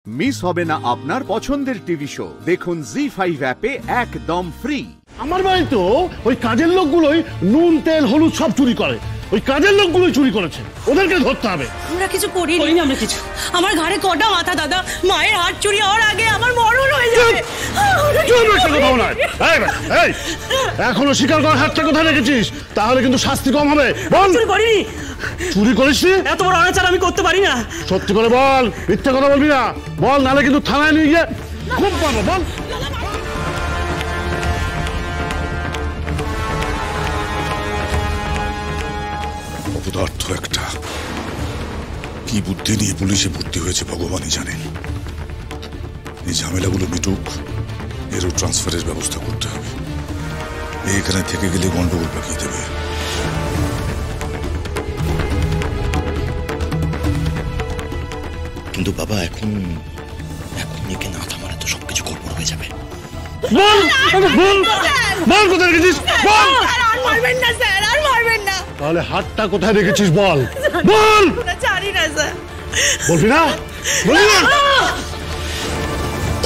Miss হবে না আপনার পছন্দের টিভি শো। দেখুন জি5 অ্যাপে একদম ফ্রি। আমার বাড়ি তো ওই কাজের লোকগুলোই নুন তেল হলুদ সব চুরি করে। ওই কাজের লোকগুলোই চুরি করেছে, ওদেরকে ধরতে হবে। আমরা কিছু করিনি আমরা কিছু। আমার ঘাড়ে কটা মাথা দাদা, মায়ের হাত চুরি হওয়ার আগে আমার মরণ হয়ে যাবে। এখনো স্বীকার করার হাতটা কোথায় রেখেছিস? তাহলে কিন্তু শাস্তি কম হবে। বল। চুরি করিনি। চুরি করিসনি? এত বড় অনাচার আমি করতে পারি না। সত্যি করে বল, মিথ্যা কথা বলবি না। বল, নালে কিন্তু থানায় নিয়ে গিয়ে খুব পাবো। বল। অপদার্থ একটা, কি বুদ্ধি নিয়ে পুলিশে ভর্তি হয়েছে ভগবানই জানেন। এই ঝামেলাগুলো মিটুক, এরও ট্রান্সফারের ব্যবস্থা করতে হবে। এখানে থেকে গেলে গন্ডগোল পাকিয়ে দেবে। কিন্তু বাবা এখন একে না থামালে তো সবকিছু গড়বড় হয়ে যাবে। কোথায় রেখেছিস? মারবেন না স্যার, আর মারবেন না। তাহলে হাতটা কোথায় রেখেছিস? বল বল। জানি না স্যার। বলবি না?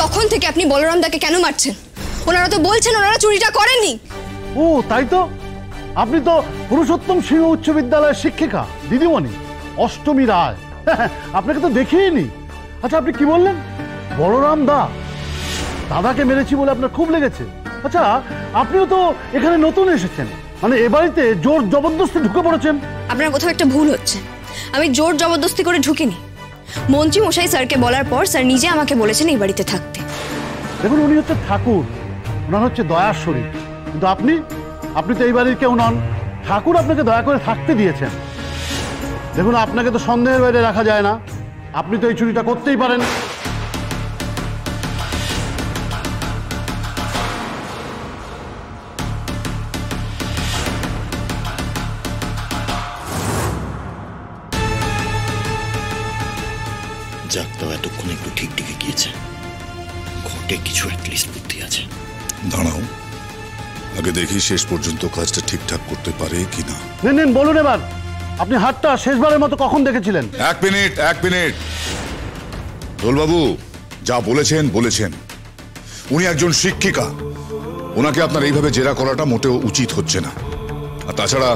তখন থেকে আপনি বলরাম দাকে কেন মারছেন? ওনারা তো বলছেন ওনারা চুরিটা করেননি। ও তাই তো, আপনি তো পুরুষোত্তম সিংহ উচ্চ বিদ্যালয়ের শিক্ষিকা দিদিমণি অষ্টমী রায়। আপনাকে তো দেখিনি। আচ্ছা, আপনি কি বললেন? বলরাম দা দাদাকে মেরেছি বলে আপনার খুব লেগেছে। আচ্ছা, আপনিও তো এখানে নতুন এসেছেন, মানে এ বাড়িতে জোর জবরদস্তি ঢুকে পড়েছেন। আপনার কোথাও একটা ভুল হচ্ছে। আমি জোর জবরদস্তি করে ঢুকিনি। মন্ত্রী মশাই স্যারকে বলার পর স্যার নিজে আমাকে বলেছেন এই বাড়িতে থাকতে। দেখুন, উনি হচ্ছে ঠাকুর, ওনার হচ্ছে দয়ার শরীর। কিন্তু আপনি তো এই বাড়ির কেউ নন। ঠাকুর আপনাকে দয়া করে থাকতে দিয়েছেন। দেখুন, আপনাকে তো সন্দেহের বাইরে রাখা যায় না। আপনি তো এই চুরিটা করতেই পারেন। যাক, তো এতক্ষণ একটু ঠিক টিকে গিয়েছে। ঘটে কিছু অ্যাটলিস্ট বুদ্ধি আছে। দাঁড়াও, আগে দেখি শেষ পর্যন্ত কাজটা ঠিকঠাক করতে পারে কিনা। নেন বলুন এবার, আপনি হাতটা শেষবারের মতো কখন দেখেছিলেন? এক মিনিট। দোলবাবু যা বলেছেন। উনি একজন শিক্ষিকা, ওনাকে আপনার এইভাবে জেরা করাটা মোটেও উচিত হচ্ছে না। আর তাছাড়া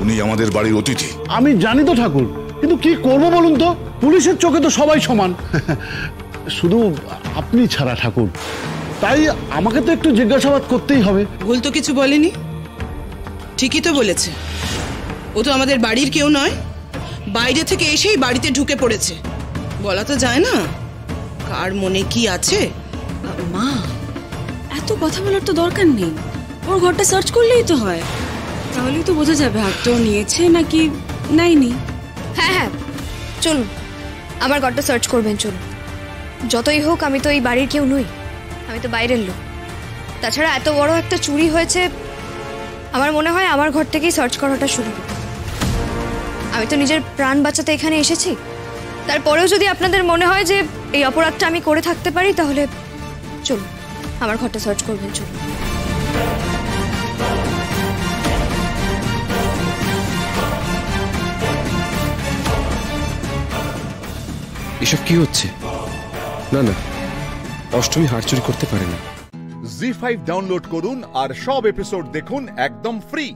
উনি আমাদের বাড়ির অতিথি। আমি জানি তো ঠাকুর, কিন্তু কি করব বলুন তো? পুলিশের চোখে তো সবাই সমান, শুধু আপনি ছাড়া ঠাকুর। তাই আমাকে তো একটু জিজ্ঞাসাবাদ করতেই হবে। ভুল তো কিছু বলেনি, ঠিকই তো বলেছে। ও তো আমাদের বাড়ির কেউ নয়, বাইরে থেকে এসেই বাড়িতে ঢুকে পড়েছে। বলা তো যায় না কার মনে কি আছে। মা, এত কথা বলার তো দরকার নেই। ওর ঘরটা সার্চ করলেই তো হয়, তাহলেই তো বোঝা যাবে হাতটা নিয়েছে নাকি নাইনি। হ্যাঁ, চলুন আমার ঘরটা সার্চ করবেন। চলুন। যতই হোক আমি তো এই বাড়ির কেউ নই, আমি তো বাইরের লোক। তাছাড়া এত বড় একটা চুরি হয়েছে, আমার মনে হয় আমার ঘর থেকেই সার্চ করাটা শুরু হবে। আমি তো নিজের প্রাণ বাঁচাতে এখানে এসেছি। তারপরেও যদি আপনাদের মনে হয় যে এই অপরাধটা আমি করে থাকতে পারি, তাহলে চলুন আমার ঘরটা সার্চ করবেন। চলুন। এসব কি হচ্ছে? না, অষ্টমী হার চুরি করতে পারে না। জি5 ডাউনলোড করুন আর সব এপিসোড দেখুন একদম ফ্রি।